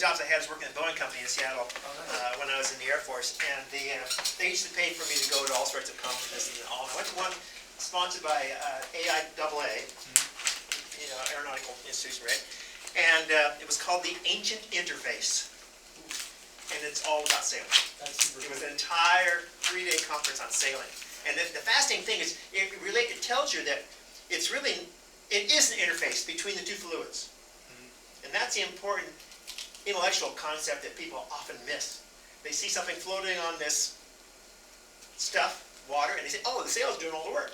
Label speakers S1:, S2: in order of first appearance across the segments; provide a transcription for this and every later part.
S1: jobs I had was working at the Boeing company in Seattle when I was in the Air Force, and they used to pay for me to go to all sorts of conferences and all. I went to one sponsored by AIAA, Aeronautical Institute, right? And it was called the Ancient Interface, and it's all about sailing.
S2: That's super
S1: It was
S2: cool.
S1: an entire 3-day conference on sailing. And the fascinating thing is, it tells you that it is an interface between the two fluids. And that's the important intellectual concept that people often miss. They see something floating on this stuff, water, and they say, oh, the sail's doing all the work.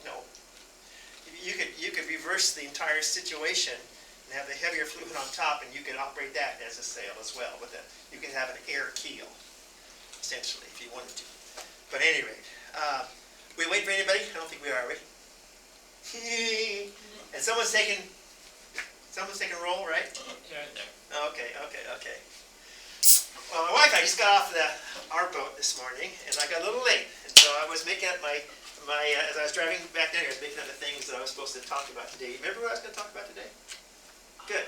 S1: No. You could reverse the entire situation and have the heavier fluid on top, and you can operate that as a sail as well. You can have an air keel, essentially, if you wanted to. But at any rate, we wait for anybody? I don't think we are, and someone's taking roll, right?
S2: Yeah, right there.
S1: Okay. Well, my wife and I just got off our boat this morning, and I got a little late, and so I was making up my as I was driving back down here, I was making up the things that I was supposed to talk about today. Remember what I was going to talk about today? Good.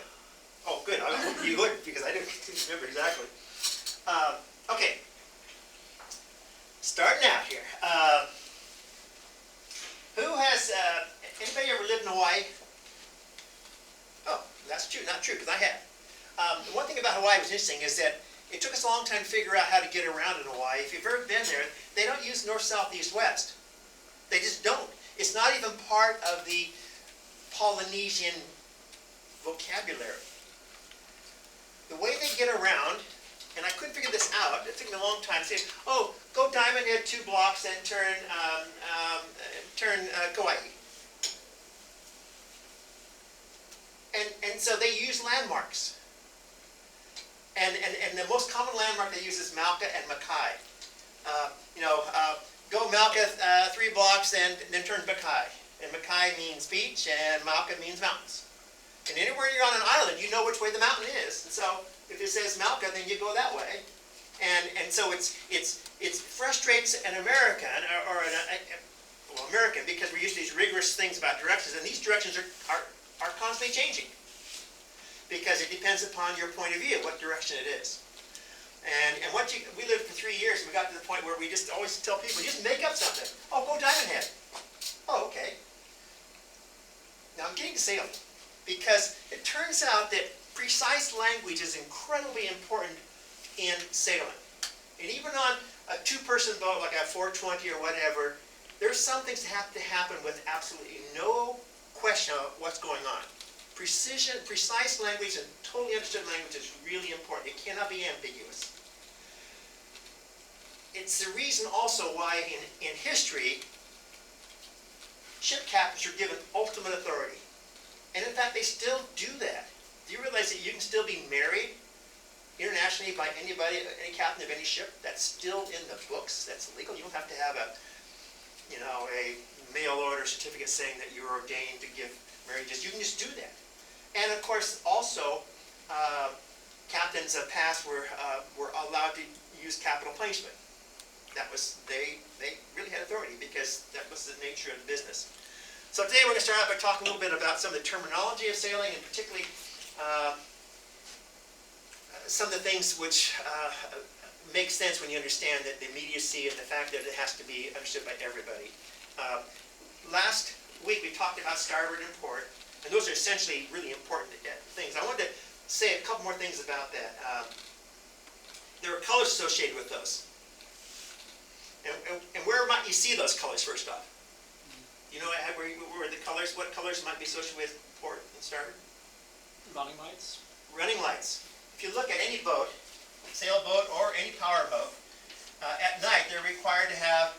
S1: Oh, good. I hope you would, because I didn't remember exactly. Okay. Starting out here. Who has anybody ever lived in Hawaii? Oh, that's true. Not true, because I have. The one thing about Hawaii was interesting is that it took us a long time to figure out how to get around in Hawaii. If you've ever been there, they don't use north, south, east, west. They just don't. It's not even part of the Polynesian vocabulary. The way they get around, and I couldn't figure this out, it took me a long time to say, oh, go diamond head 2 blocks and turn Kauai. And so they use landmarks. And the most common landmark they use is Malka and Makai. Go Malka 3 blocks and then turn Makai. And Makai means beach and Malka means mountains. And anywhere you're on an island, you know which way the mountain is. And so if it says Malka, then you go that way. And so it frustrates an American American, because we're used to these rigorous things about directions, and these directions are constantly changing, because it depends upon your point of view, what direction it is. And we lived for 3 years, and we got to the point where we just always tell people, just make up something. Oh, go diamond head. Oh, okay. Now I'm getting to sailing, because it turns out that precise language is incredibly important in sailing. And even on a 2-person boat, like a 420 or whatever, there's some things that have to happen with absolutely no question of what's going on. Precision, precise language, and totally understood language is really important. It cannot be ambiguous. It's the reason also why in history, ship captains are given ultimate authority. And in fact, they still do that. Do you realize that you can still be married internationally by anybody, any captain of any ship? That's still in the books. That's legal. You don't have to have a mail order certificate saying that you're ordained to give marriages. You can just do that. And of course, also, captains of past were allowed to use capital punishment. They really had authority, because that was the nature of the business. So today we're going to start out by talking a little bit about some of the terminology of sailing, and particularly some of the things which make sense when you understand that the immediacy and the fact that it has to be understood by everybody. Last week we talked about starboard and port, and those are essentially really important things. I wanted to say a couple more things about that. There are colors associated with those. And where might you see those colors first off? You know where the colors, what colors might be associated with port and starboard?
S2: Running lights.
S1: Running lights. If you look at any boat, sailboat or any power boat, at night they're required to have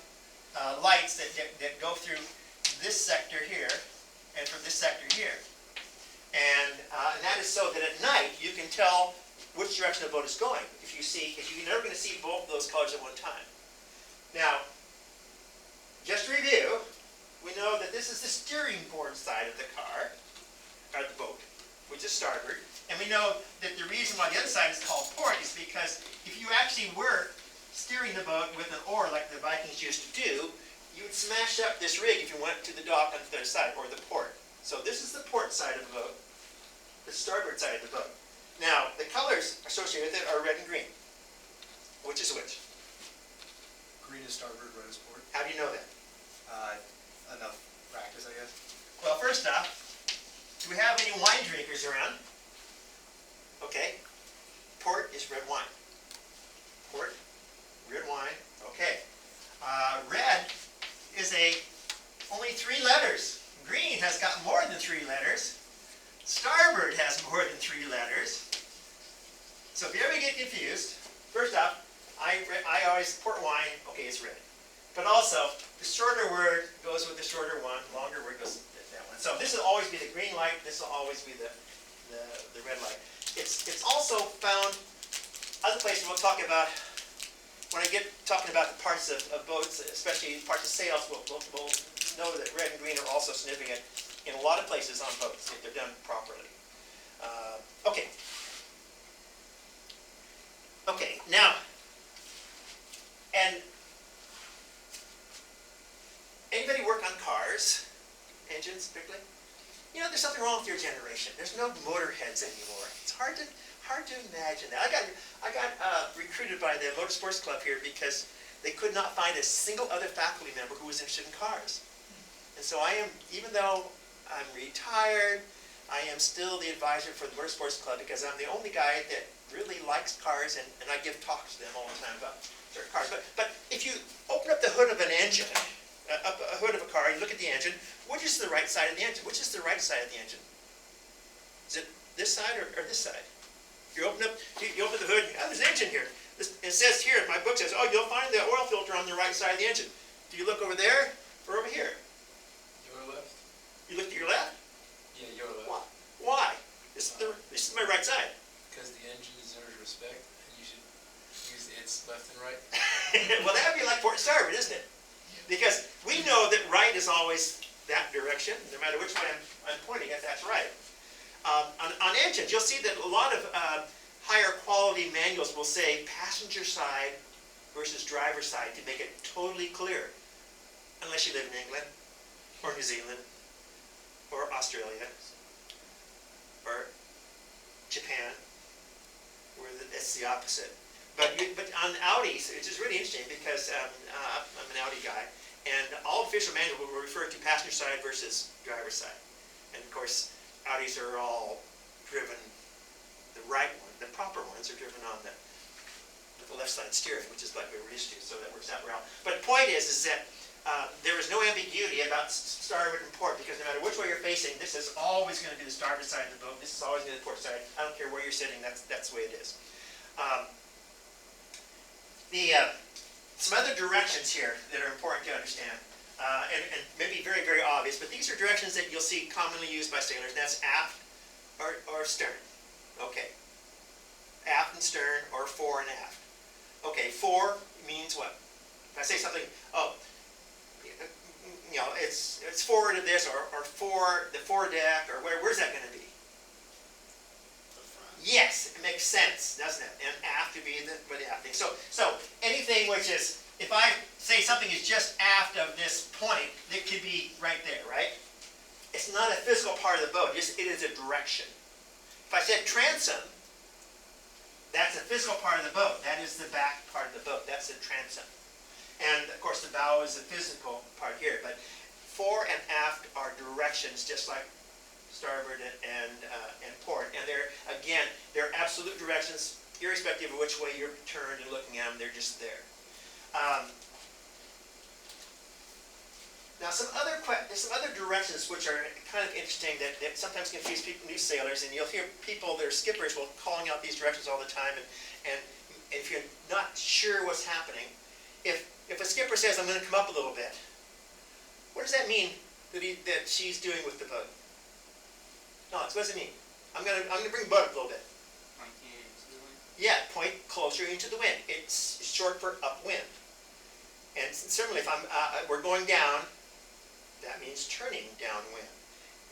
S1: lights that go through this sector here and from this sector here. And that is so that at night you can tell which direction the boat is going. If you see, because you're never going to see both of those colors at one time. Now, just to review, we know that this is the steering board side of the car, or the boat, which is starboard. And we know that the reason why the other side is called port is because if you actually were steering the boat with an oar like the Vikings used to do, you would smash up this rig if you went to the dock on the other side, or the port. So this is the port side of the boat, the starboard side of the boat. Now, associated with it are red and green. Which is which?
S3: Green is starboard, red is port.
S1: How do you know that?
S3: Enough practice, I guess.
S1: Well, first off, do we have any wine drinkers around? Okay. Port is red wine. Port, red wine, okay. Red is only 3 letters. Green has got more than 3 letters. Starboard has more than 3 letters. So if you ever get confused, first off, I always, port wine, okay, it's red. But also, the shorter word goes with the shorter one, longer word goes with that one. So this will always be the green light, this will always be the red light. It's also found, other places we'll talk about, when I get talking about the parts of boats, especially parts of sails, we'll know that red and green are also significant in a lot of places on boats if they're done properly. Okay. Okay, now, and anybody work on cars, engines particularly? You know, there's something wrong with your generation. There's no motor heads anymore. It's hard to imagine that. I got recruited by the Motorsports Club here because they could not find a single other faculty member who was interested in cars. And so I am, even though I'm retired, I am still the advisor for the Motorsports Club because I'm the only guy that really likes cars, and I give talks to them all the time about certain cars. But if you open up the hood of an engine, a hood of a car, and you look at the engine, which is the right side of the engine? Which is the right side of the engine? Is it this side or this side? You open the hood, there's an engine here. It says here, my book says, oh, you'll find the oil filter on the right side of the engine. Do you look over there or over here?
S2: Your left?
S1: You look to your left?
S2: Yeah, your left.
S1: Why? This is my right side.
S2: Because the engine deserves respect, and you should use its left and right.
S1: Well, that would be like port and starboard, isn't it? Because we know that right is always that direction. No matter which way I'm pointing at, that's right. On engines, you'll see that a lot of higher quality manuals will say passenger side versus driver side to make it totally clear. Unless you live in England, or New Zealand, or Australia, or Japan, where it's the opposite. But on Audis, which is really interesting because I'm an Audi guy, and all official manuals will refer to passenger side versus driver side. And of course, Audis are all driven, the right one, the proper ones are driven on the left side steering, which is like we were used to, so that works out well. But the point is that there is no ambiguity about starboard and port, because no matter which way you're facing, this is always going to be the starboard side of the boat, this is always going to be the port side. I don't care where you're sitting, that's the way it is. Some other directions here that are important to understand, and maybe very, very obvious, but these are directions that you'll see commonly used by sailors, and that's aft or stern. Okay. Aft and stern, or fore and aft. Okay, fore means what? If I say something, oh, you know, it's forward of this, or the foredeck, or where's that going to be? Yes, it makes sense, doesn't it? And aft to be where the aft thing. So anything which is, if I say something is just aft of this point, it could be right there, right? It's not a physical part of the boat, it is a direction. If I said transom, that's a physical part of the boat. That is the back part of the boat. That's the transom. And of course the bow is the physical part here. But fore and aft are directions, just like starboard and port. And they're absolute directions, irrespective of which way you're turned and looking at them. They're just there. Now some other directions which are kind of interesting that sometimes confuse people, new sailors, and you'll hear people that are skippers will calling out these directions all the time, and if you're not sure what's happening, if a skipper says, I'm going to come up a little bit, what does that mean that she's doing with the boat? No, what does it mean? I'm going to bring the boat up a little bit. Yeah, point closer into the wind. It's short for upwind. And certainly if we're going down, that means turning downwind.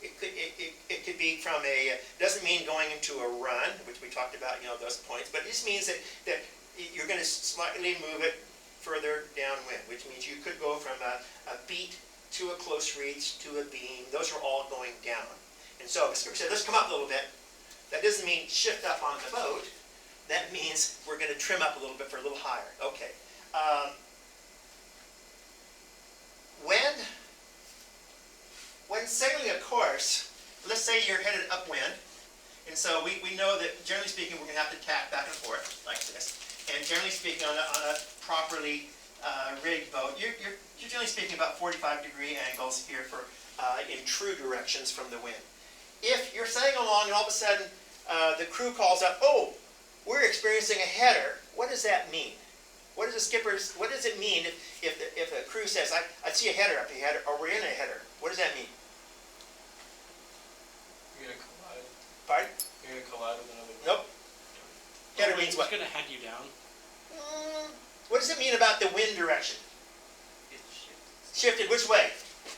S1: It could be from doesn't mean going into a run, which we talked about, you know, those points, but it just means that you're going to slightly move it further downwind, which means you could go from a beat to a close reach to a beam. Those are all going down. And so if the skipper said, let's come up a little bit, that doesn't mean shift up on the boat. that means we're going to trim up a little bit for a little higher. Okay. When sailing a course, let's say you're headed upwind, and so we know that generally speaking we're going to have to tack back and forth like this. And generally speaking, on a properly rigged boat, you're generally speaking about 45-degree angles here for in true directions from the wind. If you're sailing along and all of a sudden the crew calls out, "Oh, we're experiencing a header," what does that mean? What does it mean if a crew says, I see a header up ahead, or we're in a header? What does that mean?
S2: You're gonna collide.
S1: Pardon?
S2: You're gonna collide with another boat.
S1: Nope. Header means what?
S4: It's going to head you down.
S1: What does it mean about the wind direction? Shifted which way?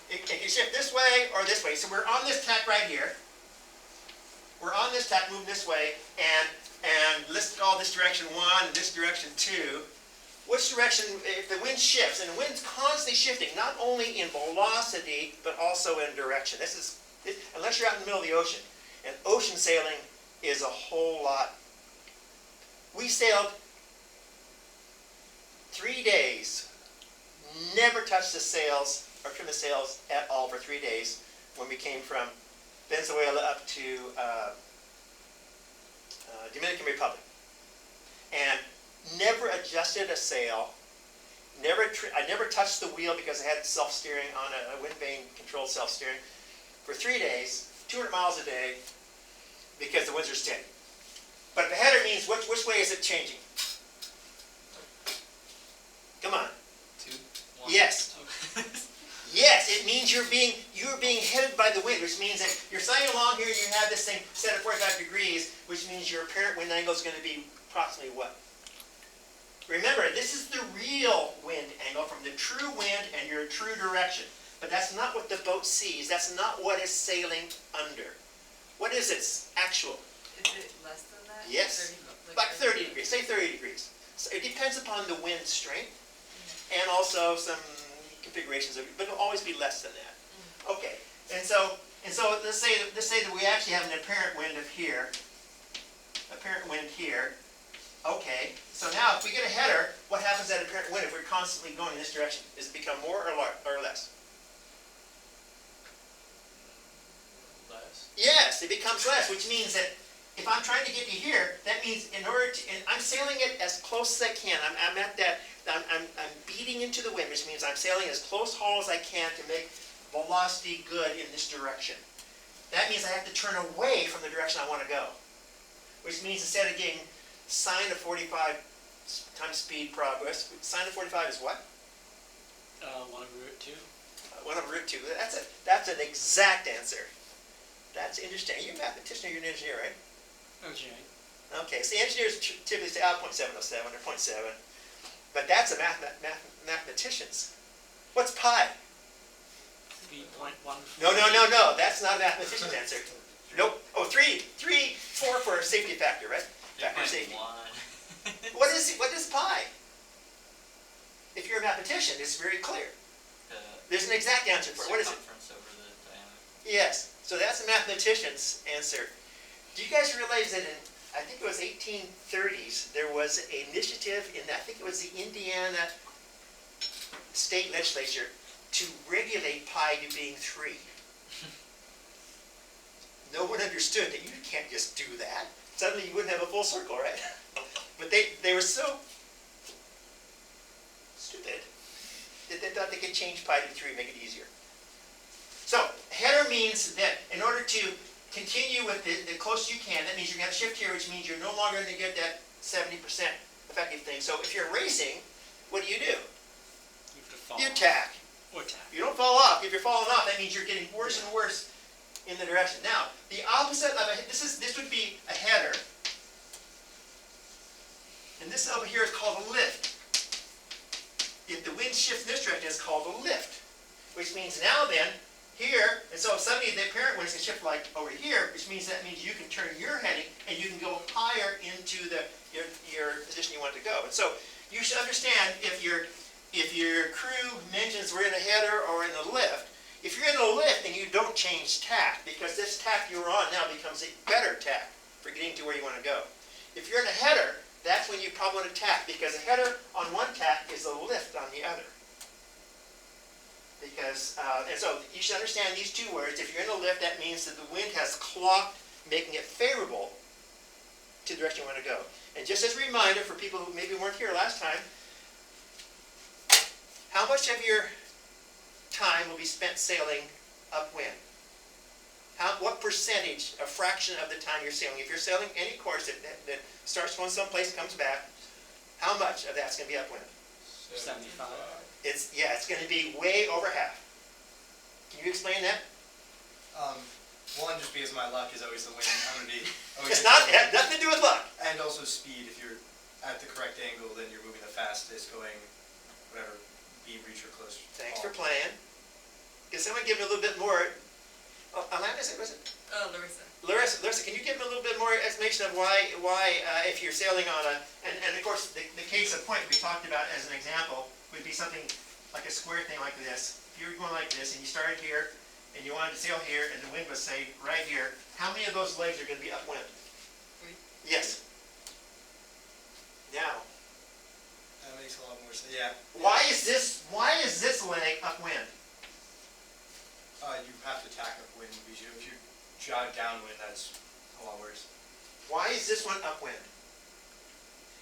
S1: It can shift this way or this way. So we're on this tack right here. We're on this tack, moving this way, and let's call this direction 1 and this direction 2. Which direction, if the wind shifts, and the wind's constantly shifting, not only in velocity, but also in direction. Unless you're out in the middle of the ocean. And ocean sailing is a whole lot. We sailed 3 days, never touched the sails, or trimmed the sails at all for 3 days when we came from Venezuela up to Dominican Republic. And never adjusted a sail. I never touched the wheel because I had self-steering on a wind vane controlled self-steering for 3 days, 200 miles a day, because the winds are steady. But the header means which way is it changing? Come on.
S2: 2, 1.
S1: Yes.
S4: Okay.
S1: Yes, it means you're being headed by the wind, which means that you're sailing along here and you have this thing set at 45 degrees, which means your apparent wind angle is going to be approximately what? Remember, this is the real wind angle from the true wind and your true direction. But that's not what the boat sees. That's not what it's sailing under. What is its actual?
S5: Is it less than that?
S1: Yes.
S5: 30,
S1: Like 30 degrees. Say 30 degrees. So it depends upon the wind strength and also some configurations of it, but it'll always be less than that. Okay. And so let's say that we actually have an apparent wind of here. Apparent wind here. Okay. So now if we get a header, what happens at apparent wind if we're constantly going in this direction? Does it become more or less?
S2: Less.
S1: Yes, it becomes less, which means that if I'm trying to get to here, that means in order to, and I'm sailing it as close as I can. I'm at that, I'm beating into the wind, which means I'm sailing as close haul as I can to make velocity good in this direction. That means I have to turn away from the direction I want to go, which means instead of getting sine of 45 times speed progress, sine of 45 is what?
S4: 1 over root 2.
S1: 1 over root 2. That's an exact answer. That's interesting. Are you a mathematician or you're an engineer, right?
S4: Engineering.
S1: Okay, so engineers typically say, 0.707 or 0.7, but that's a mathematician's. What's pi?
S4: 3.1.
S1: No, that's not a mathematician's answer. Nope. Oh, 4 for a safety factor, right? Factor of safety. What is pi? If you're a mathematician, it's very clear. There's an exact answer for it. What is it?
S6: Circumference over the diameter.
S1: Yes. So that's a mathematician's answer. Do you guys realize that in, I think it was 1830s, there was an initiative in, I think it was the Indiana state legislature to regulate pi to being 3. No one understood that you can't just do that. Suddenly you wouldn't have a full circle, right? But they were so stupid that they thought they could change pi to 3 and make it easier. So, header means that in order to continue with the closest you can, that means you're going to have to shift here, which means you're no longer going to get that 70% effective thing. So if you're racing, what do?
S4: You have to fall
S1: You
S4: off.
S1: tack.
S4: Or tack.
S1: You don't fall off. If you're falling off, that means you're getting worse and worse in the direction. Now, the opposite of this would be a header. And this over here is called a lift. If the wind shifts in this direction, it's called a lift. Which means now then, here, and so suddenly the apparent wind is going to shift like over here, which means you can turn your heading and you can go higher into your position you want to go. And so you should understand if your crew mentions we're in a header or in a lift, if you're in a lift then you don't change tack, because this tack you're on now becomes a better tack for getting to where you want to go. If you're in a header, problem on a tack, because a header on one tack is a lift on the other. Because, and so you should understand these two words. If you're in a lift, that means that the wind has clocked, making it favorable to the direction you want to go. And just as a reminder for people who maybe weren't here last time, how much of your time will be spent sailing upwind? What percentage, a fraction of the time you're sailing? If you're sailing any course that starts going someplace and comes back, how much of that's going to be upwind?
S4: 75.
S1: It's going to be way over half. Can you explain that?
S3: One, just because my luck is always the wind. I'm going to be always.
S1: It has nothing to do with luck.
S3: And also speed. If you're at the correct angle, then you're moving the fastest, going whatever beam reach or close.
S1: Thanks for playing. Can someone give me a little bit more? Oh, Alana, was it?
S5: Larissa.
S1: Larissa, can you give me a little bit more explanation of why if you're sailing on a, and of course the case of point we talked about as an example would be something like a square thing like this. If you were going like this and you started here and you wanted to sail here and the wind was, say, right here, how many of those legs are going to be upwind?
S5: 3.
S1: Yes. Now,
S3: That makes a lot more sense. Yeah.
S1: why is this leg upwind?
S3: You have to tack upwind because if you jog downwind, that's a lot worse.
S1: Why is this one upwind?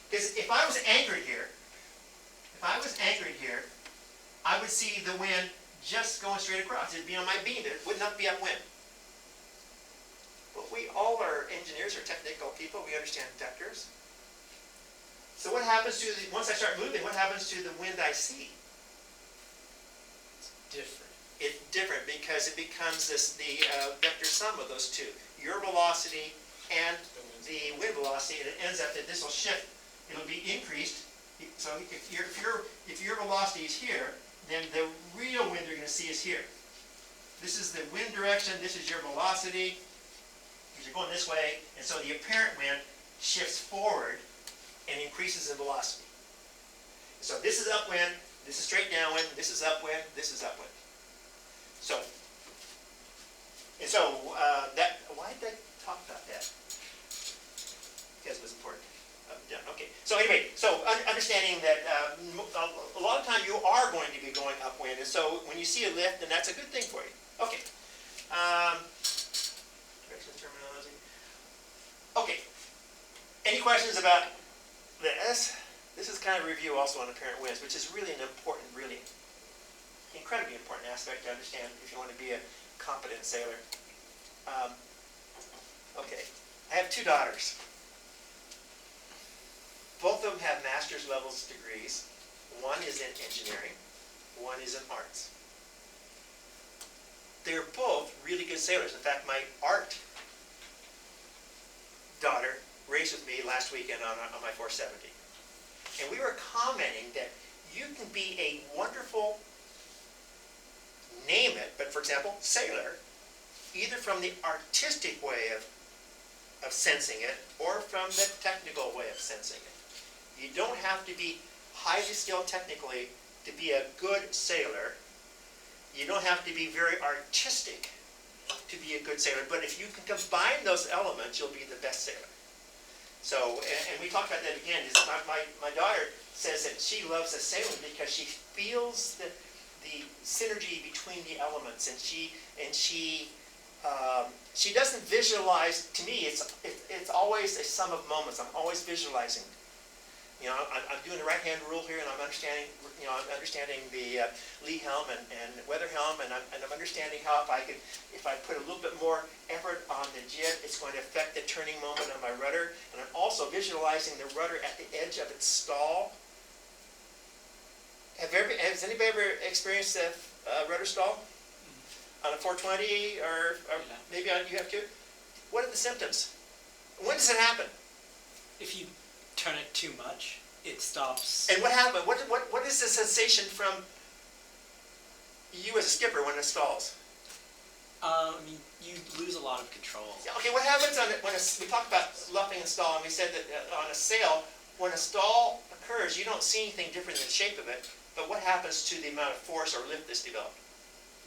S1: Because if I was anchored here, I would see the wind just going straight across. It'd be on my beam. It would not be upwind. But we all are engineers or technical people. We understand vectors. So what happens to once I start moving, what happens to the wind I see?
S2: It's different.
S1: It's different because it becomes the vector sum of those two. Your velocity and the wind velocity, and it ends up that this will shift. It'll be increased. So if your velocity is here, then the real wind you're going to see is here. This is the wind direction. This is your velocity. Because you're going this way, and so the apparent wind shifts forward and increases in velocity. So this is upwind. This is straight downwind. This is upwind. This is upwind. So, that, why did I talk about that? Because it was important. Yeah, okay. So anyway, understanding that a lot of time you are going to be going upwind, and so when you see a lift, then that's a good thing for you. Okay. Direction terminology. Okay. Any questions about this? This is kind of a review also on apparent winds, which is really an important, really incredibly important aspect to understand if you want to be a competent sailor. Okay, I have 2 daughters. Both of them have master's levels degrees. One is in engineering, one is in arts. They're both really good sailors. In fact, my art daughter raced with me last weekend on my 470. And we were commenting that you can be a wonderful, name it, but for example, sailor, either from the artistic way of sensing it or from the technical way of sensing it. You don't have to be highly skilled technically to be a good sailor. You don't have to be very artistic to be a good sailor, but if you can combine those elements, you'll be the best sailor. So, and we talked about that again, is my daughter says that she loves the sailing because she feels the synergy between the elements, and she doesn't visualize. To me, it's always a sum of moments. I'm always visualizing. You know, I'm doing the right-hand rule here, and I'm understanding. You know, I'm understanding the lee helm and weather helm, and I'm understanding how if I put a little bit more effort on the jib, it's going to affect the turning moment on my rudder, and I'm also visualizing the rudder at the edge of its stall. Has anybody ever experienced a rudder stall on a 420 or maybe you have too? What are the symptoms? When does it happen?
S4: If you turn it too much, it stops.
S1: And what happened? What is the sensation from you as a skipper when it stalls?
S4: I mean, you lose a lot of control.
S1: Okay, what happens we talked about luffing and stall, and we said that on a sail, when a stall occurs, you don't see anything different in the shape of it, but what happens to the amount of force or lift that's developed?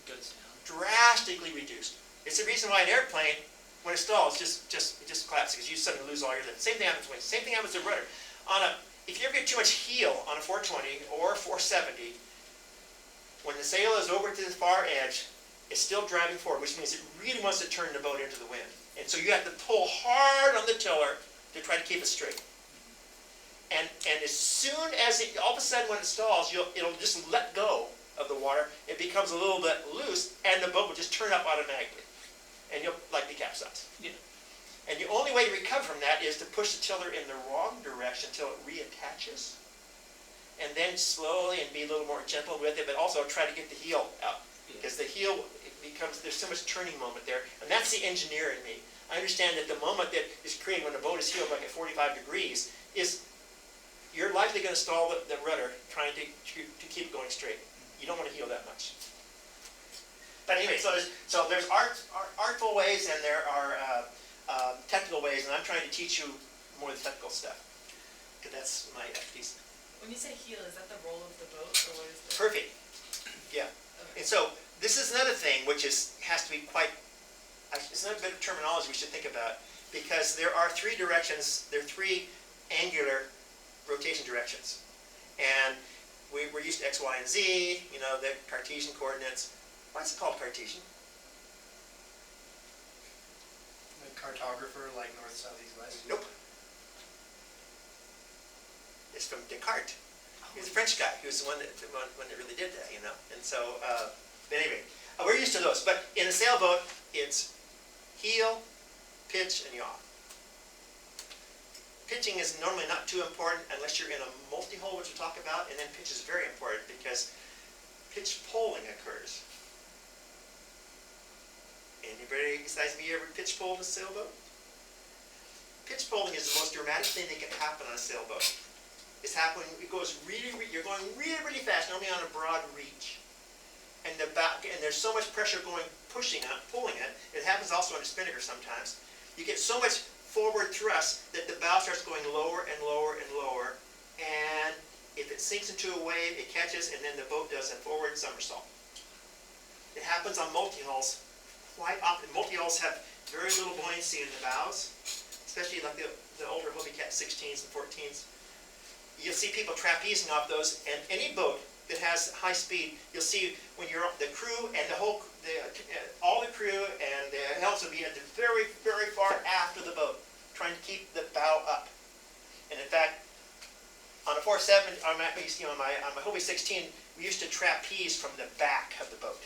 S4: It goes down.
S1: Drastically reduced. It's the reason why an airplane, when it stalls, it just collapses because you suddenly lose all your lift. Same thing happens to wings. Same thing happens to rudder. if you ever get too much heel on a 420 or a 470, when the sail is over to the far edge, it's still driving forward, which means it really wants to turn the boat into the wind. And so you have to pull hard on the tiller to try to keep it straight. And as soon as it, all of a sudden when it stalls, it'll just let go of the water. It becomes a little bit loose, and the boat will just turn up automatically. And you'll likely capsize.
S4: Yeah.
S1: And the only way to recover from that is to push the tiller in the wrong direction until it reattaches. And then slowly and be a little more gentle with it, but also try to get the heel out. Because the heel, it becomes, there's so much turning moment there. And that's the engineer in me. I understand that the moment that is created when the boat is heeled like at 45 degrees is you're likely going to stall the rudder trying to keep it going straight. You don't want to heel that much. But anyway, so there's artful ways and there are technical ways, and I'm trying to teach you more of the technical stuff. Because that's my expertise.
S5: When you say heel, is that the roll of the boat, or what is the?
S1: Perfect. Yeah.
S5: Okay.
S1: And so this is another thing which has to be quite, it's another bit of terminology we should think about, because there are three directions, there are three angular rotation directions. And we're used to X, Y, and Z, you know, the Cartesian coordinates. Why is it called Cartesian?
S3: The cartographer, like north, south, east, west?
S1: Nope. It's from Descartes. He was a French guy. He was the one that really did that, you know. And so, but anyway, we're used to those. But in a sailboat, it's heel, pitch, and yaw. Pitching is normally not too important unless you're in a multi-hull, which we'll talk about, and then pitch is very important because pitch poling occurs. Anybody besides me ever pitch poled a sailboat? Pitch poling is the most dramatic thing that can happen on a sailboat. It's happening, it goes you're going really fast, normally on a broad reach. And there's so much pressure pushing it, pulling it. It happens also on a spinnaker sometimes. You get so much forward thrust that the bow starts going lower and lower and lower. And if it sinks into a wave, it catches, and then the boat does a forward somersault. It happens on multi-hulls quite often. Multi-hulls have very little buoyancy in the bows, especially like the older Hobie Cat 16s and 14s. You'll see people trapezing off those, and any boat that has high speed, you'll see when you're the crew and all the crew and the helms will be at the very far aft of the boat, trying to keep the bow up. And in fact, on a 470, on my Hobie 16, we used to trapeze from the back of the boat,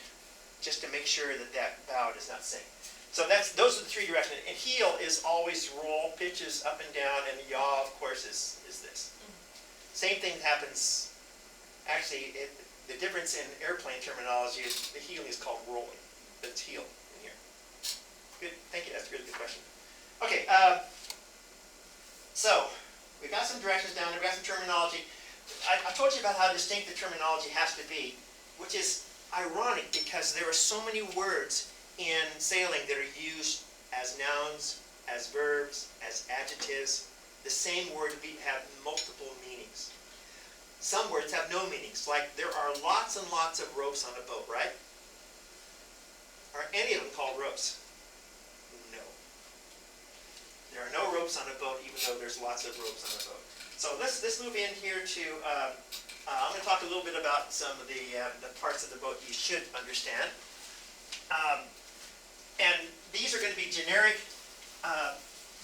S1: just to make sure that bow does not sink. So those are the three directions. And heel is always roll, pitch is up and down, and yaw, of course, is this. Same thing happens, actually, the difference in airplane terminology is the heeling is called rolling, but it's heel in here. Good, thank you, that's a really good question. Okay, so we've got some directions down there, we've got some terminology. I told you about how distinct the terminology has to be, which is ironic because there are so many words in sailing that are used as nouns, as verbs, as adjectives. The same word have multiple meanings. Some words have no meanings, like there are lots and lots of ropes on a boat, right? Are any of them called ropes? No. There are no ropes on a boat, even though there's lots of ropes on a boat. So let's move in here to, I'm going to talk a little bit about some of the parts of the boat you should understand. And these are going to be generic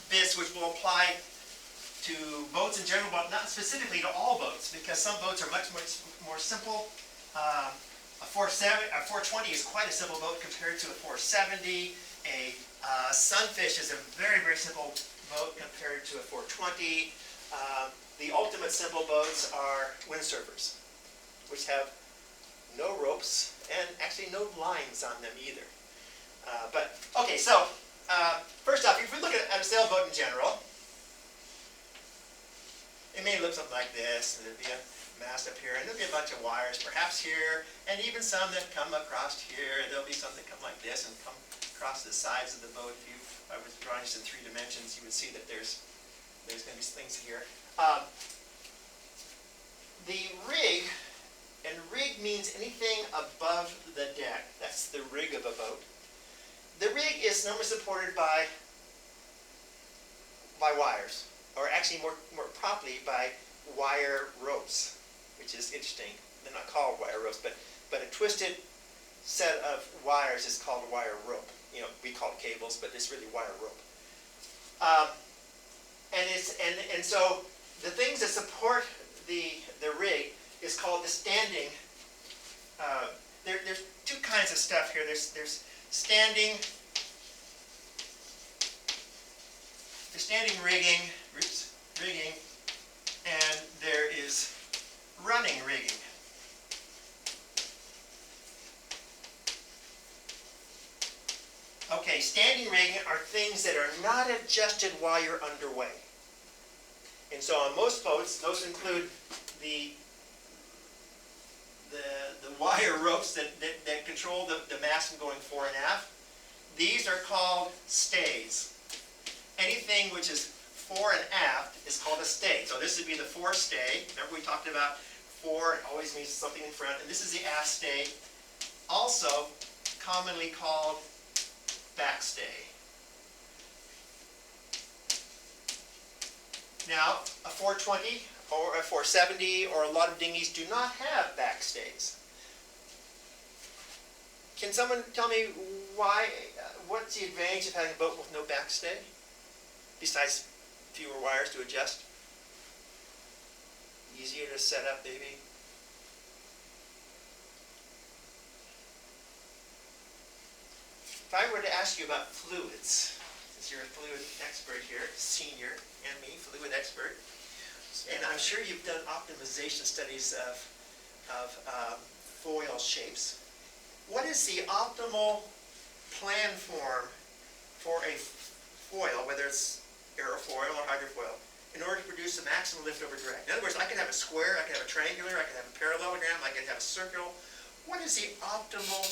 S1: bits which will apply to boats in general, but not specifically to all boats, because some boats are much more simple. A 420 is quite a simple boat compared to a 470. A Sunfish is a very simple boat compared to a 420. The ultimate simple boats are windsurfers, which have no ropes and actually no lines on them either. But okay, so first off, if we look at a sailboat in general, it may look something like this. There'd be a mast up here, and there'll be a bunch of wires, perhaps here, and even some that come across here. There'll be some that come like this and come across the sides of the boat. If I was drawing this in 3 dimensions, you would see that there's going to be things here. The rig, and rig means anything above the deck. That's the rig of a boat. The rig is normally supported by wires, or actually more properly by wire ropes, which is interesting. They're not called wire ropes, but a twisted set of wires is called a wire rope. You know, we call it cables, but it's really wire rope. And so the things that support the rig is called the standing. There's two kinds of stuff here. There's standing rigging, and there is running rigging. Okay, standing rigging are things that are not adjusted while you're underway. And so on most boats, those include the wire ropes that control the mast from going fore and aft. These are called stays. Anything which is fore and aft is called a stay. So this would be the fore stay. Remember we talked about fore, it always means something in front. And this is the aft stay, also commonly called backstay. Now, a 420 or a 470 or a lot of dinghies do not have backstays. Can someone tell me why, what's the advantage of having a boat with no backstay? Besides fewer wires to adjust? Easier to set up, maybe? If I were to ask you about fluids, since you're a fluid expert here, senior, and me, fluid expert, and I'm sure you've done optimization studies of foil shapes. What is the optimal plan form for a foil, whether it's aerofoil or hydrofoil, in order to produce the maximum lift over drag? In other words, I could have a square, I could have a triangular, I could have a parallelogram, I could have a circle. What is the optimal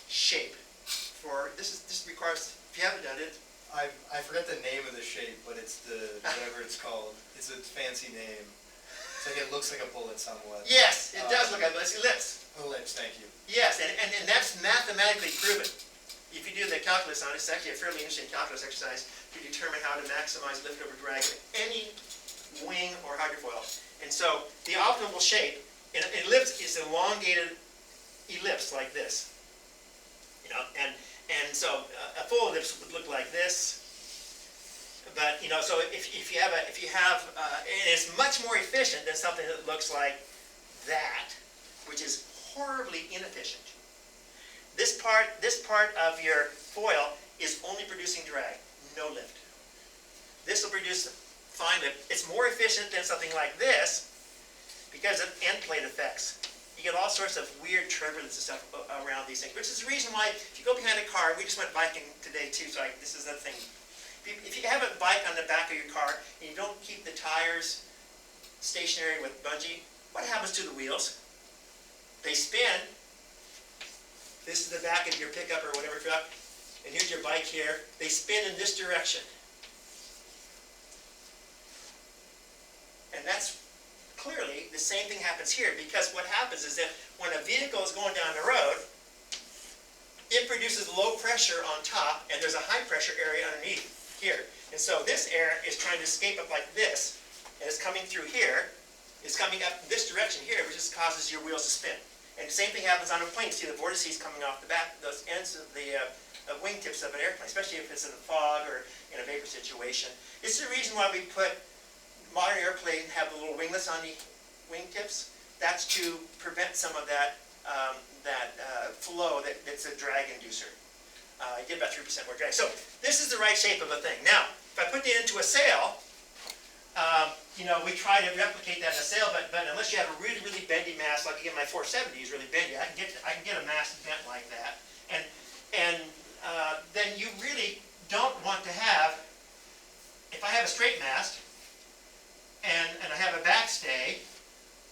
S1: shape for, this requires, if you haven't done it,
S3: I forget the name of the shape, but it's the, whatever it's called. It's a fancy name. It's like, it looks like a bullet somewhat.
S1: yes, it does look like it's ellipse.
S3: Ellipse, thank you.
S1: Yes, and that's mathematically proven. If you do the calculus on it, it's actually a fairly interesting calculus exercise to determine how to maximize lift over drag of any wing or hydrofoil. And so the optimal shape, an ellipse is an elongated ellipse like this. You know, and so a full ellipse would look like this. But you know, so if you have and it's much more efficient than something that looks like that, which is horribly inefficient. This part of your foil is only producing drag, no lift. This will produce fine lift. It's more efficient than something like this because of end plate effects. You get all sorts of weird turbulence and stuff around these things, which is the reason why if you go behind a car, we just went biking today too, so this is the thing. If you have a bike on the back of your car and you don't keep the tires stationary with bungee, what happens to the wheels? They spin. This is the back of your pickup or whatever truck, and here's your bike here. They spin in this direction. And that's clearly the same thing happens here, because what happens is that when a vehicle is going down the road, it produces low pressure on top, and there's a high pressure area underneath here. And so this air is trying to escape up like this, and it's coming through here. It's coming up this direction here, which just causes your wheels to spin. And the same thing happens on a plane. See the vortices coming off the back, those ends of the wingtips of an airplane, especially if it's in a fog or in a vapor situation. It's the reason why we put modern airplanes have the little winglets on the wingtips. That's to prevent some of that flow that's a drag inducer. You get about 3% more drag. So this is the right shape of a thing. Now, if I put that into a sail, you know, we try to replicate that in a sail, but unless you have a really, really bendy mast, like again, my 470 is really bendy. I can get a mast bent like that, and then you really don't want to have. If I have a straight mast and I have a backstay,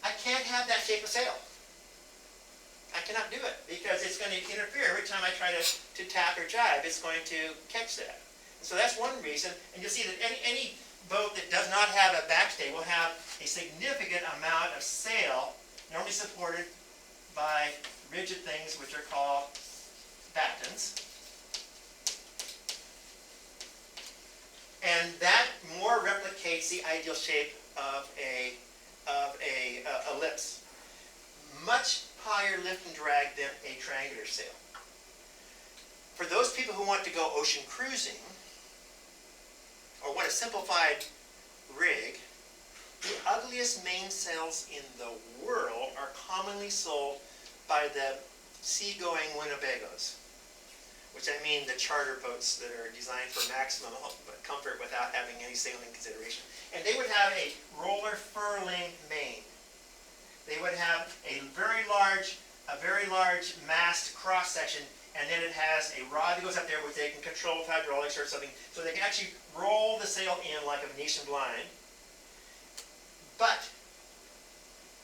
S1: I can't have that shape of sail. I cannot do it because it's going to interfere every time I try to tack or jibe. It's going to catch that. And so that's one reason. And you'll see that any boat that does not have a backstay will have a significant amount of sail, normally supported by rigid things which are called battens. And that more replicates the ideal shape of a ellipse. Much higher lift and drag than a triangular sail. For those people who want to go ocean cruising, or want a simplified rig, the ugliest mainsails in the world are commonly sold by the seagoing Winnebagos, which I mean the charter boats that are designed for maximum comfort without having any sailing consideration. And they would have a roller furling main. They would have a very large mast cross section, and then it has a rod that goes up there which they can control with hydraulics or something, so they can actually roll the sail in like a Venetian blind. But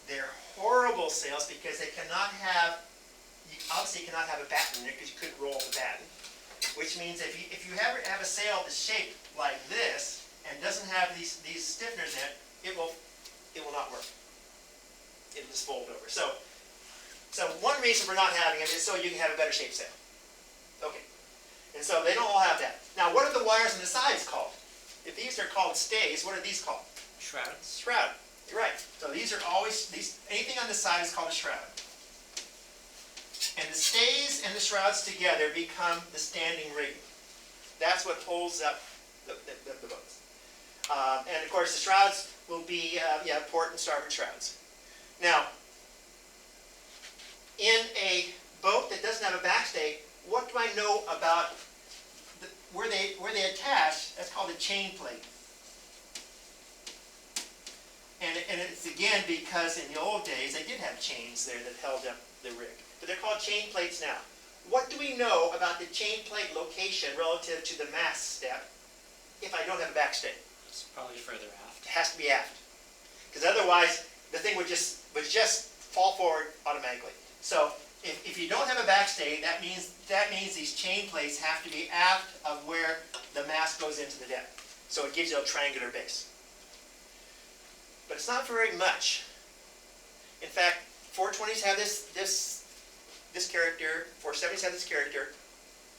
S1: they're horrible sails because they cannot have, you obviously cannot have a batten in there because you couldn't roll the batten. Which means if you have a sail that's shaped like this and doesn't have these stiffeners in it, it will not work. It'll just fold over. So one reason for not having it is so you can have a better shaped sail. Okay. And so they don't all have that. Now, what are the wires on the sides called? If these are called stays, what are these called?
S4: Shrouds.
S1: Shroud. You're right. So these are always, anything on the side is called a shroud. And the stays and the shrouds together become the standing rigging. That's what holds up the boats. And of course the shrouds will be, port and starboard shrouds. Now, in a boat that doesn't have a backstay, what do I know about where they attach? That's called a chain plate. And it's again because in the old days they did have chains there that held up the rig. But they're called chain plates now. What do we know about the chain plate location relative to the mast step if I don't have a backstay?
S4: It's probably further aft.
S1: It has to be aft. Because otherwise the thing would just fall forward automatically. So if you don't have a backstay, that means these chain plates have to be aft of where the mast goes into the deck. So it gives you a triangular base. But it's not very much. In fact, 420s have this character, 470s have this character.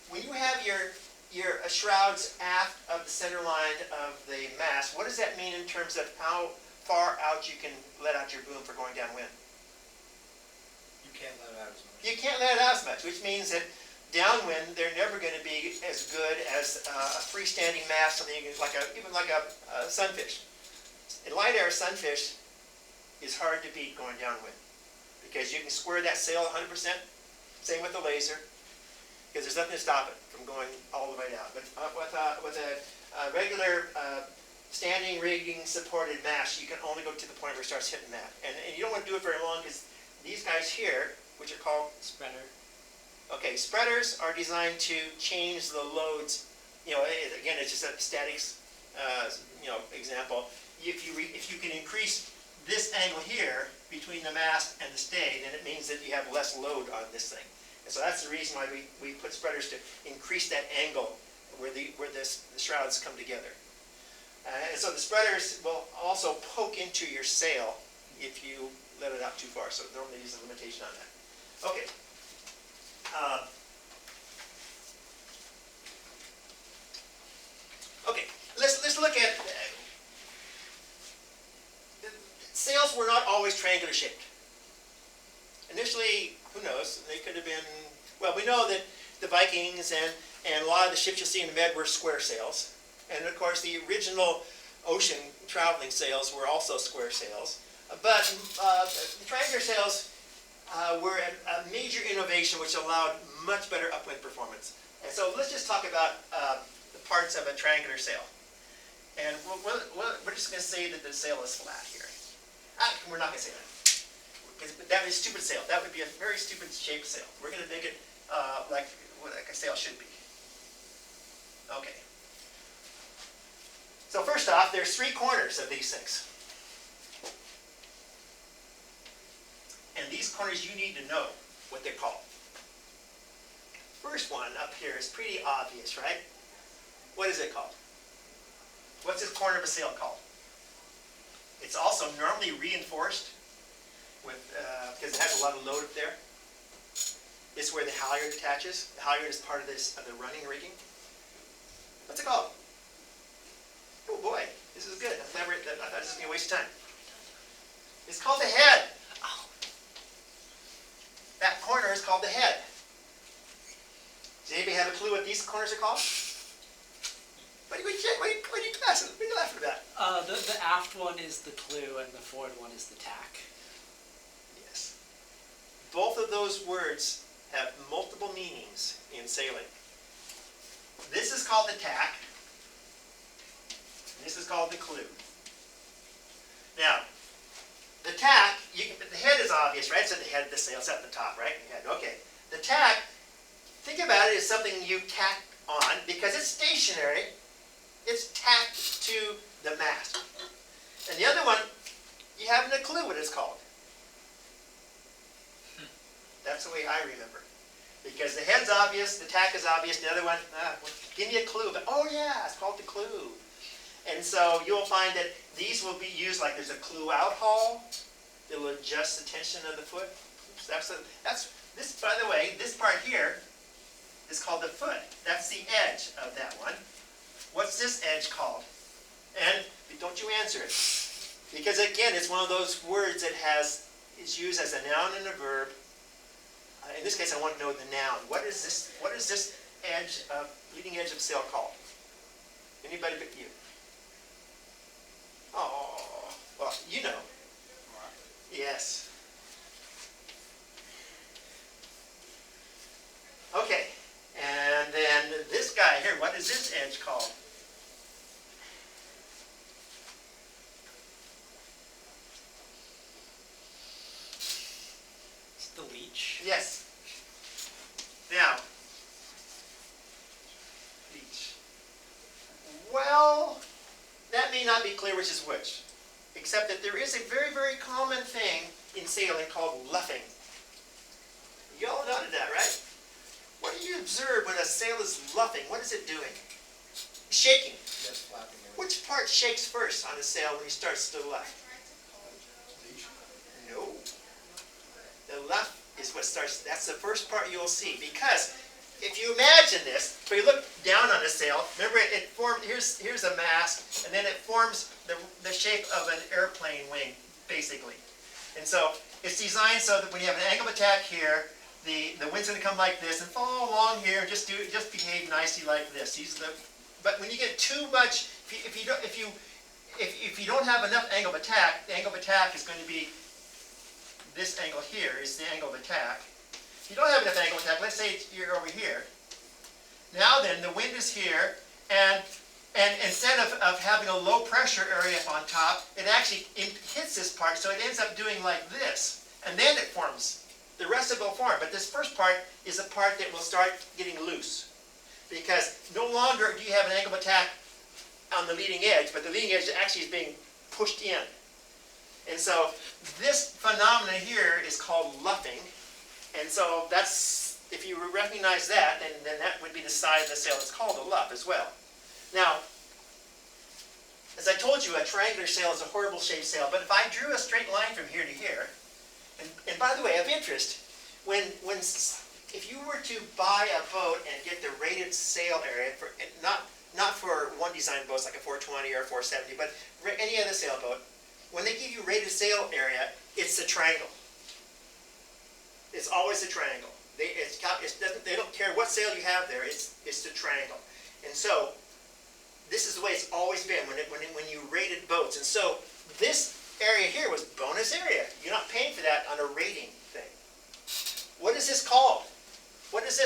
S1: When you have your shrouds aft of the center line of the mast, what does that mean in terms of how far out you can let out your boom for going downwind?
S3: You can't let it out as much.
S1: You can't let it out as much, which means that downwind they're never going to be as good as a freestanding mast, something even like a sunfish. A light air sunfish is hard to beat going downwind because you can square that sail 100%. Same with the laser, because there's nothing to stop it from going all the way down. But with a regular standing rigging supported mast, you can only go to the point where it starts hitting that. And you don't want to do it very long because these guys here, which are called
S4: Spreader.
S1: okay, spreaders, are designed to change the loads. You know, again, it's just a statics example. If you can increase this angle here between the mast and the stay, then it means that you have less load on this thing. And so that's the reason why we put spreaders to increase that angle where the shrouds come together. And so the spreaders will also poke into your sail if you let it out too far. So normally there's a limitation on that. Okay. Okay. Let's look at. Sails were not always triangular shaped. Initially, who knows, they could have been, well, we know that the Vikings and a lot of the ships you'll see in the Med were square sails. And of course, the original ocean traveling sails were also square sails. But the triangular sails were a major innovation which allowed much better upwind performance. And so let's just talk about the parts of a triangular sail. And we're just going to say that the sail is flat here. We're not going to say that. Because that is a stupid sail. That would be a very stupid shaped sail. We're going to make it like a sail should be. Okay. So first off, there's 3 corners of these things. And these corners you need to know what they're called. First one up here is pretty obvious, right? What is it called? What's this corner of a sail called? It's also normally reinforced with because it has a lot of load up there. This is where the halyard attaches. The halyard is part of the running rigging. What's it called? Oh boy, this is good. I thought this was going to waste time. It's called the head. That corner is called the head. Does anybody have a clue what these corners are called? What are you laughing at?
S4: The aft one is the clue and the forward one is the tack.
S1: Yes. Both of those words have multiple meanings in sailing. This is called the tack. And this is called the clue. Now, the tack, the head is obvious, right? It's at the head of the sail. It's at the top, right? The head. Okay. The tack, think about it as something you tack on because it's stationary. It's tacked to the mast. And the other one, you haven't a clue what it's called. That's the way I remember. Because the head's obvious, the tack is obvious, the other one, well, give me a clue. But oh yeah, it's called the clue. And so you'll find that these will be used like there's a clue out haul. It'll adjust the tension of the foot. Oops, this, by the way, this part here is called the foot. That's the edge of that one. What's this edge called? And don't you answer it. Because again, it's one of those words that is used as a noun and a verb. In this case, I want to know the noun. What is this edge of leading edge of sail called? Anybody but you? Oh, well, you know. Yes. Okay, and then this guy here, what is this edge called?
S4: It's the leech.
S1: Yes. Now, leech. Well, that may not be clear which is which, except that there is a very, very common thing in sailing called luffing. You all noted that, right? What do you observe when a sail is luffing? What is it doing? Shaking.
S3: Yes, flapping.
S1: Which part shakes first on a sail when he starts to luff? No. The luff is what starts, that's the first part you'll see. Because if you imagine this, if you look down on a sail, remember it formed, here's a mast, and then it forms the shape of an airplane wing, basically. And so it's designed so that when you have an angle of attack here, the wind's going to come like this and follow along here and just behave nicely like this. But when you get too much, if you don't have enough angle of attack, the angle of attack is going to be this angle here is the angle of attack. If you don't have enough angle of attack, let's say you're over here. Now then, the wind is here, and instead of having a low pressure area on top, it actually hits this part, so it ends up doing like this, and then it forms. The rest of it will form, but this first part is a part that will start getting loose. Because no longer do you have an angle of attack on the leading edge, but the leading edge actually is being pushed in. And so this phenomenon here is called luffing. And so that's, if you recognize that, then that would be the side of the sail. It's called a luff as well. Now, as I told you, a triangular sail is a horrible shaped sail, but if I drew a straight line from here to here, and by the way, of interest, if you were to buy a boat and get the rated sail area, for not for one design boats like a 420 or a 470, but any other sailboat, when they give you rated sail area, it's a triangle. It's always a triangle. They don't care what sail you have there, it's the triangle. And so, this is the way it's always been when you rated boats. And so, this area here was bonus area. You're not paying for that on a rating thing. What is this called? What is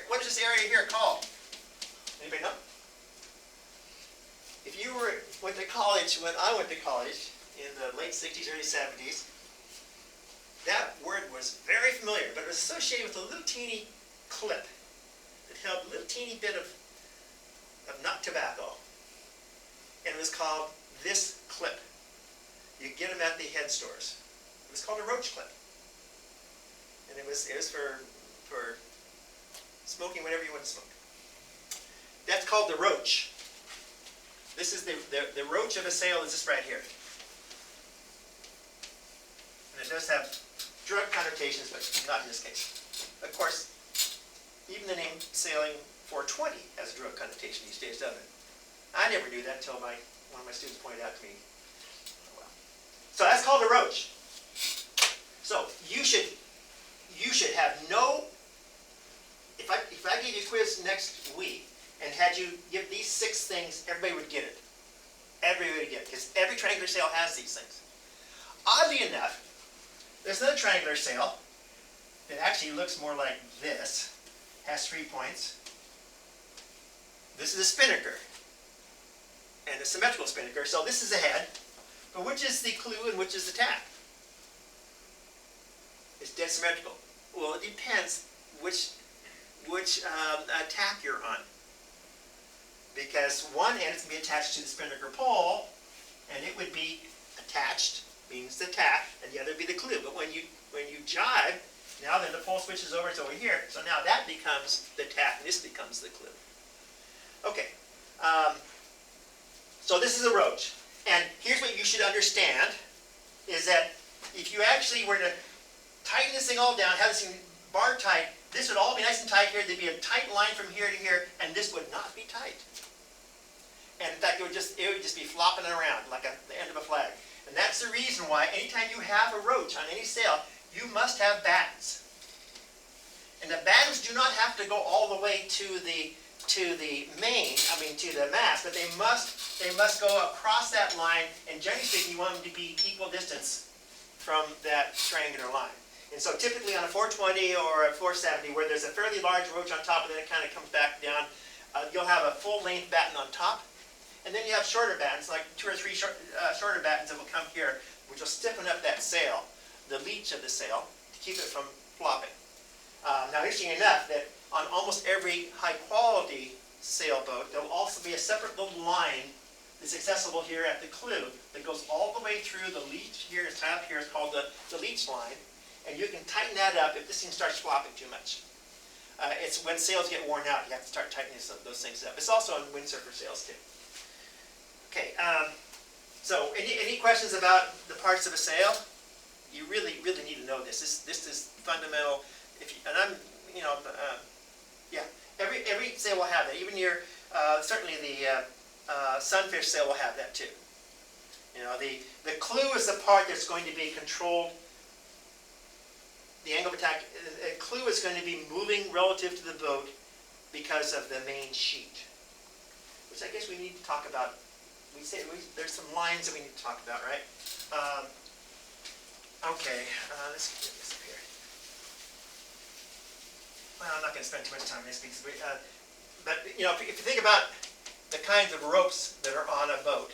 S1: what is this area here called? Anybody know? If you went to college, when I went to college in the late 60s, early 70s, that word was very familiar, but it was associated with a little teeny clip that held a little teeny bit of nut tobacco. And it was called this clip. You get them at the head stores. It was called a roach clip. And it was for smoking whatever you want to smoke. That's called the roach. This is the roach of a sail is this right here. And it does have drug connotations, but not in this case. Of course, even the name sailing 420 has a drug connotation these days, doesn't it? I never knew that until one of my students pointed out to me. So that's called a roach. So you should have no, if I gave you a quiz next week and had you give these 6 things, everybody would get it. Everybody would get it, because every triangular sail has these things. Oddly enough, there's another triangular sail that actually looks more like this, has 3 points. This is a spinnaker, and a symmetrical spinnaker, so this is a head. But which is the clue and which is the tack? It's dead symmetrical. Well, it depends which tack you're on. Because one end is going to be attached to the spinnaker pole, and it would be attached, means the tack, and the other would be the clue. But when you jibe, now then the pole switches over, it's over here, so now that becomes the tack, and this becomes the clue. Okay, so this is a roach. And here's what you should understand, is that if you actually were to tighten this thing all down, have this thing bar tight, this would all be nice and tight here, there'd be a tight line from here to here, and this would not be tight. And in fact, it would just be flopping around like the end of a flag. And that's the reason why anytime you have a roach on any sail, you must have battens. And the battens do not have to go all the way to the mast, but they must go across that line, and generally speaking, you want them to be equal distance from that triangular line. And so typically on a 420 or a 470, where there's a fairly large roach on top and then it kind of comes back down, you'll have a full-length batten on top, and then you have shorter battens, like 2 or 3 shorter battens that will come here, which will stiffen up that sail, the leech of the sail, to keep it from flopping. Now, interesting enough, that on almost every high-quality sailboat, there will also be a separate little line that's accessible here at the clue that goes all the way through the leech here, it's tied up here, it's called the leech line, and you can tighten that up if this thing starts flopping too much. It's when sails get worn out, you have to start tightening those things up. It's also on windsurfer sails too. Okay, so any questions about the parts of a sail? You really need to know this. This is fundamental. Yeah, every sail will have that. Even your certainly the sunfish sail will have that too. You know, the clue is the part that's going to be controlled. The angle of attack, a clue is going to be moving relative to the boat because of the main sheet, which I guess we need to talk about. There's some lines that we need to talk about, right? Okay, let's get this up here. Well, I'm not going to spend too much time on this because but you know, if you think about the kinds of ropes that are on a boat,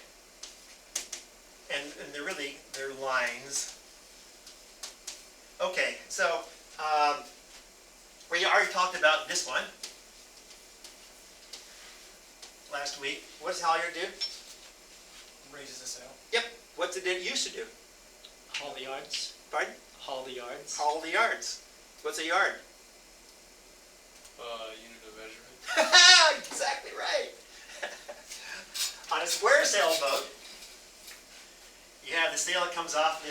S1: and they're lines. Okay, so we already talked about this one last week. What does halyard do?
S4: Raises the sail.
S1: Yep. What did it used to do?
S4: Haul the yards.
S1: Pardon?
S4: Haul the yards.
S1: Haul the yards. What's a yard?
S2: Unit of measurement.
S1: Exactly right. On a square sailboat, you have the sail that comes off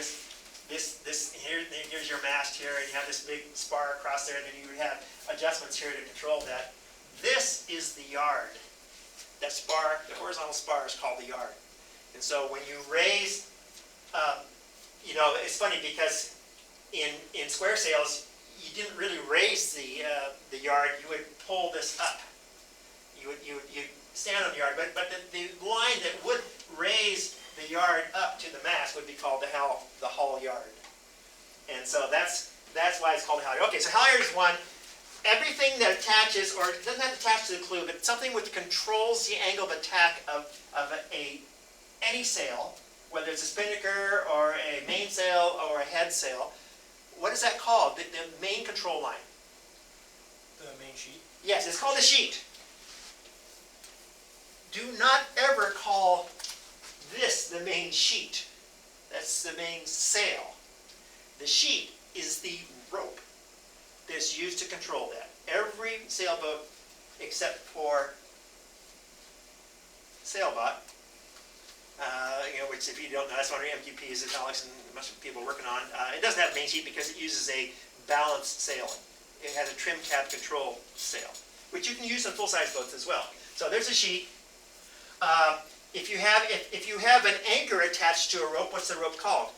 S1: here's your mast here, and you have this big spar across there, and then you would have adjustments here to control that. This is the yard. That spar, the horizontal spar, is called the yard. And so when you raise, you know, it's funny because in square sails, you didn't really raise the yard. You would pull this up. You stand on the yard, but the line that would raise the yard up to the mast would be called the haul yard. And so that's why it's called a halyard. Okay, so halyard is one. Everything that attaches, or it doesn't have to attach to the clue, but something which controls the angle of attack of any sail, whether it's a spinnaker or a mainsail or a head sail. What is that called? The main control line.
S3: The main sheet?
S1: Yes, it's called a sheet. Do not ever call this the main sheet. That's the main sail. The sheet is the rope that's used to control that. Every sailboat, except for Sailbot, you know, which if you don't know, that's one of the MQPs that Alex and a bunch of people are working on. It doesn't have a main sheet because it uses a balanced sailing. It has a trim tab control sail, which you can use on full-size boats as well. So there's a sheet. If you have an anchor attached to a rope, what's the rope called?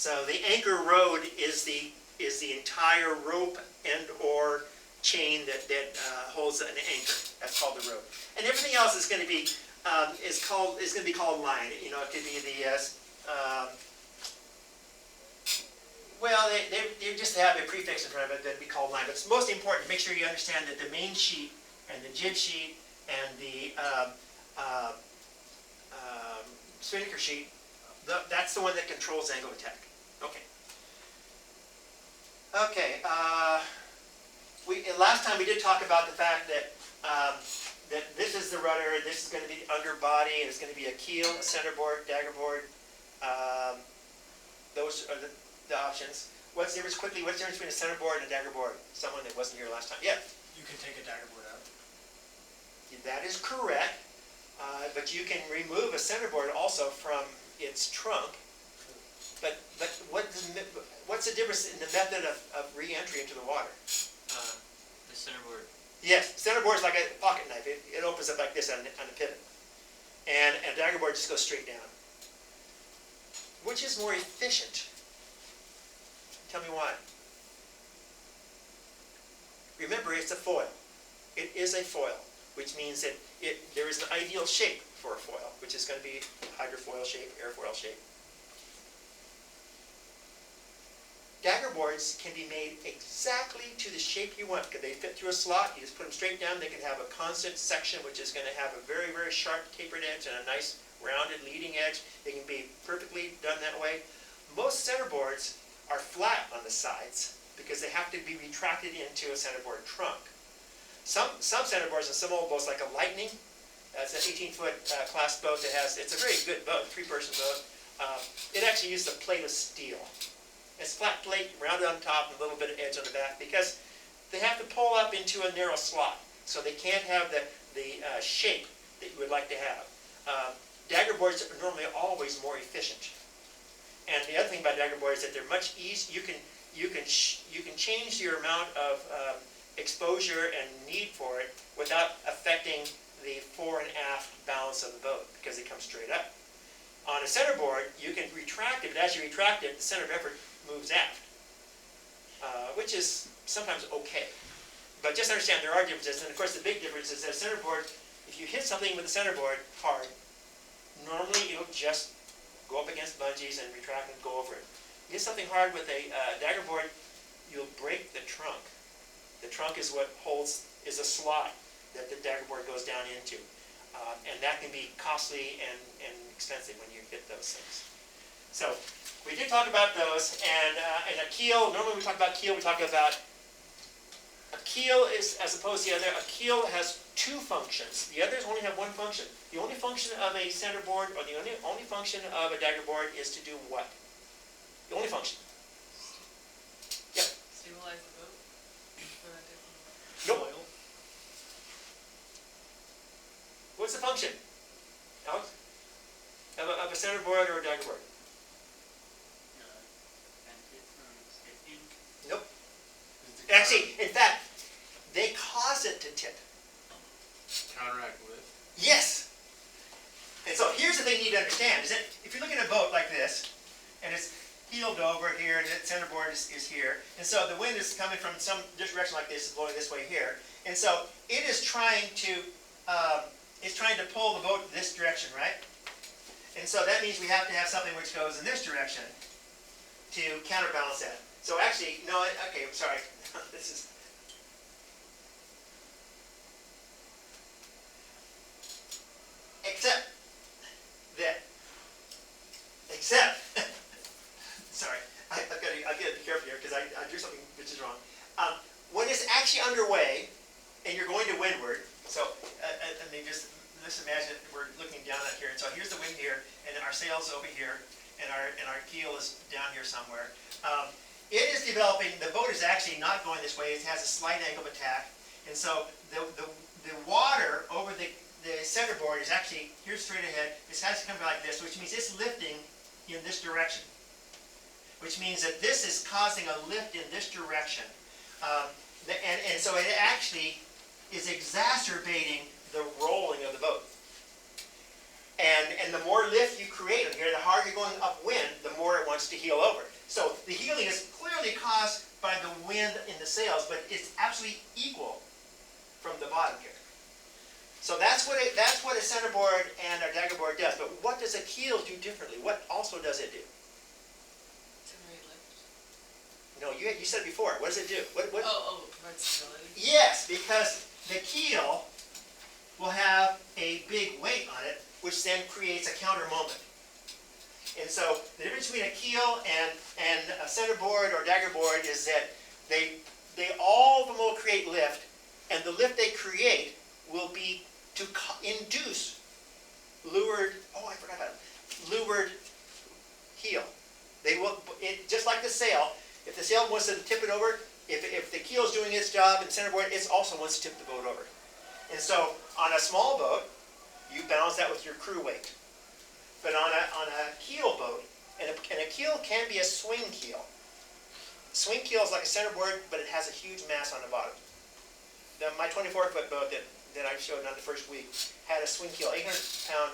S1: So the anchor rod is the entire rope and or chain that holds an anchor. That's called the rod. And everything else is going to be called line. You know, it could be the well, they just have a prefix in front of it that'd be called line. But it's most important to make sure you understand that the main sheet and the jib sheet and the spinnaker sheet, that's the one that controls angle of attack. Okay. Okay. Last time we did talk about the fact that that this is the rudder, this is going to be the underbody, and it's going to be a keel, a centerboard, daggerboard. Those are the options. What's the difference between a centerboard and a daggerboard? Someone that wasn't here last time. Yeah.
S4: You can take a daggerboard out.
S1: That is correct. But you can remove a centerboard also from its trunk. But what's the difference in the method of re-entry into the water?
S6: The centerboard.
S1: Yes, centerboard is like a pocket knife. It opens up like this on a pivot. And a daggerboard just goes straight down. Which is more efficient? Tell me why. Remember, it's a foil. It is a foil, which means that there is an ideal shape for a foil, which is going to be hydrofoil shape, airfoil shape. Daggerboards can be made exactly to the shape you want. Because they fit through a slot, you just put them straight down. They can have a constant section, which is going to have a very, very sharp tapered edge and a nice rounded leading edge. They can be perfectly done that way. Most centerboards are flat on the sides because they have to be retracted into a centerboard trunk. Some centerboards and some old boats, like a Lightning, that's an 18-foot class boat that it's a very good boat, a 3-person boat. It actually uses a plate of steel. It's flat plate, rounded on top, and a little bit of edge on the back because they have to pull up into a narrow slot. So they can't have the shape that you would like to have. Daggerboards are normally always more efficient. And the other thing about daggerboards is that they're much easier. You can change your amount of exposure and need for it without affecting the fore and aft balance of the boat because they come straight up. On a centerboard, you can retract it, but as you retract it, the center of effort moves aft, which is sometimes okay. But just understand there are differences, and of course the big difference is that a centerboard, if you hit something with a centerboard hard, normally it'll just go up against bungees and retract and go over it. You hit something hard with a daggerboard, you'll break the trunk. The trunk is what is a slot that the daggerboard goes down into. And that can be costly and expensive when you hit those things. So we did talk about those, and a keel, normally we talk about keel, we talk about a keel is, as opposed to the other, a keel has 2 functions. The others only have 1 function. The only function of a centerboard, or the only function of a daggerboard is to do what? The only function. Yep.
S5: Stabilize the boat? Or a different-
S1: Nope. What's the function, Alex? Of a centerboard or a daggerboard? Nope. Actually, in fact, they cause it to tip.
S2: Counteract lift.
S1: Yes. And so here's the thing you need to understand, is that if you're looking at a boat like this, and it's heeled over here, and the centerboard is here, and so the wind is coming from some direction like this, blowing this way here, and so it is trying to pull the boat this direction, right? And so that means we have to have something which goes in this direction to counterbalance that. So actually, no, okay, I'm sorry. This is... Except that. Except. Sorry, I've got to be careful here because I drew something which is wrong. When it's actually underway and you're going to windward, so let me just imagine that we're looking down at here. And so here's the wind here, and our sail's over here, and our keel is down here somewhere. It is developing. The boat is actually not going this way. It has a slight angle of attack, and so the water over the centerboard is actually here straight ahead. It has to come like this, which means it's lifting in this direction. Which means that this is causing a lift in this direction, and so it actually is exacerbating the rolling of the boat. And the more lift you create here, the harder you're going upwind, the more it wants to heel over. So the heeling is clearly caused by the wind in the sails, but it's absolutely equal from the bottom here. So that's what a centerboard and a daggerboard does. But what does a keel do differently? What also does it do?
S5: Generate lift.
S1: No, you said before. What does it do? What?
S5: Oh, provide stability.
S1: Yes, because the keel will have a big weight on it, which then creates a counter moment. And so the difference between a keel and a centerboard or daggerboard is that they all of them will create lift, and the lift they create will be to induce leeward. Oh, I forgot about it. Leeward heel. They will, just like the sail. If the sail wants to tip it over, if the keel is doing its job and centerboard, it also wants to tip the boat over. And so on a small boat, you balance that with your crew weight. But on a keel boat, and a keel can be a swing keel. Swing keel is like a centerboard, but it has a huge mass on the bottom. My 24-foot boat that I showed on the first week had a swing keel, 800-pound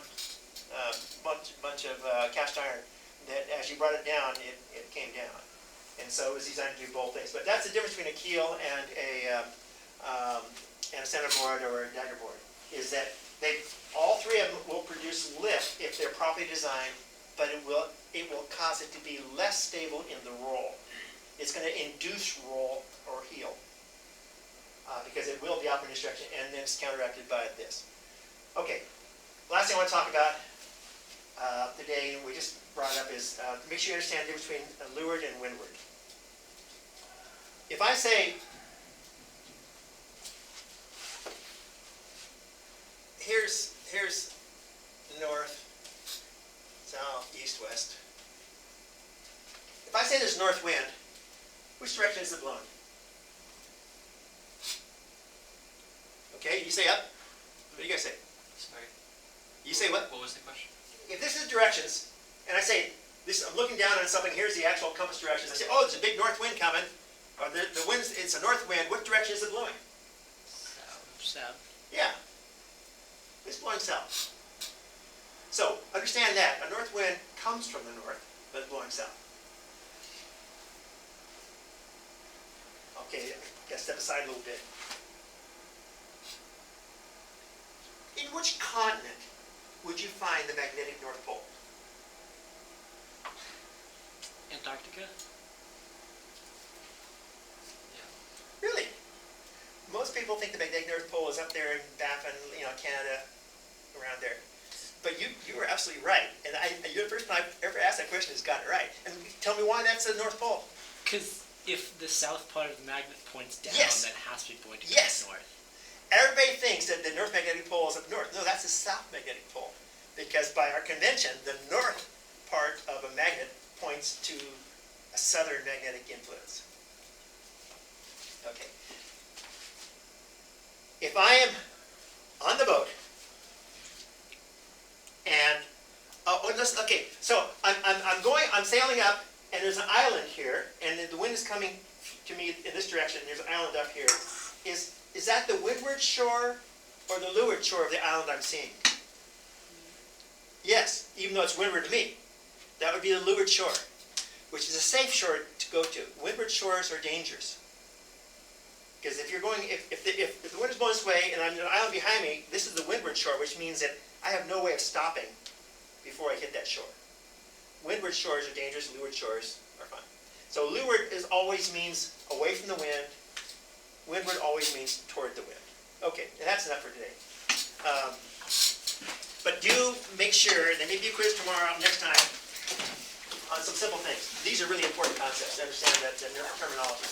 S1: bunch of cast iron that as you brought it down, it came down. And so it was designed to do both things. But that's the difference between a keel and a centerboard or a daggerboard, is that all three of them will produce lift if they're properly designed, but it will cause it to be less stable in the roll. It's going to induce roll or heel. Because it will be up in this direction, and then it's counteracted by this. Okay, last thing I want to talk about today, and we just brought it up, is make sure you understand the difference between leeward and windward. If I say, here's north, south, east, west. If I say there's north wind, which direction is it blowing? Okay, you say up. What do you guys say?
S6: Sorry.
S1: You say what?
S6: What was the question?
S1: If this is directions, and I say, I'm looking down on something, here's the actual compass directions. I say, oh, there's a big north wind coming. Or the wind's, it's a north wind. What direction is it blowing?
S4: South.
S1: Yeah. It's blowing south. So, understand that. A north wind comes from the north, but it's blowing south. Okay, I gotta step aside a little bit. In which continent would you find the magnetic North Pole?
S4: Antarctica?
S1: Really? Most people think the magnetic North Pole is up there in Baffin, Canada, around there. But you were absolutely right. And you're the first time I've ever asked that question has gotten it right. And tell me why that's the North Pole.
S4: Because if the south part of the magnet points down,
S1: Yes.
S4: that has to be pointing
S1: Yes.
S4: north.
S1: Everybody thinks that the North Magnetic Pole is up north. No, that's the South Magnetic Pole. Because by our convention, the north part of a magnet points to a southern magnetic influence. Okay. If I am on the boat, and okay, so I'm sailing up, and there's an island here, and the wind is coming to me in this direction. And there's an island up here. Is that the windward shore or the leeward shore of the island I'm seeing? Yes, even though it's windward to me. That would be the leeward shore, which is a safe shore to go to. Windward shores are dangerous. Because if the wind is blowing this way and I'm on an island behind me, this is the windward shore, which means that I have no way of stopping before I hit that shore. Windward shores are dangerous, leeward shores are fine. So leeward always means away from the wind. Windward always means toward the wind. Okay, and that's enough for today. But do make sure, there may be a quiz tomorrow, next time, on some simple things. These are really important concepts to understand that terminology.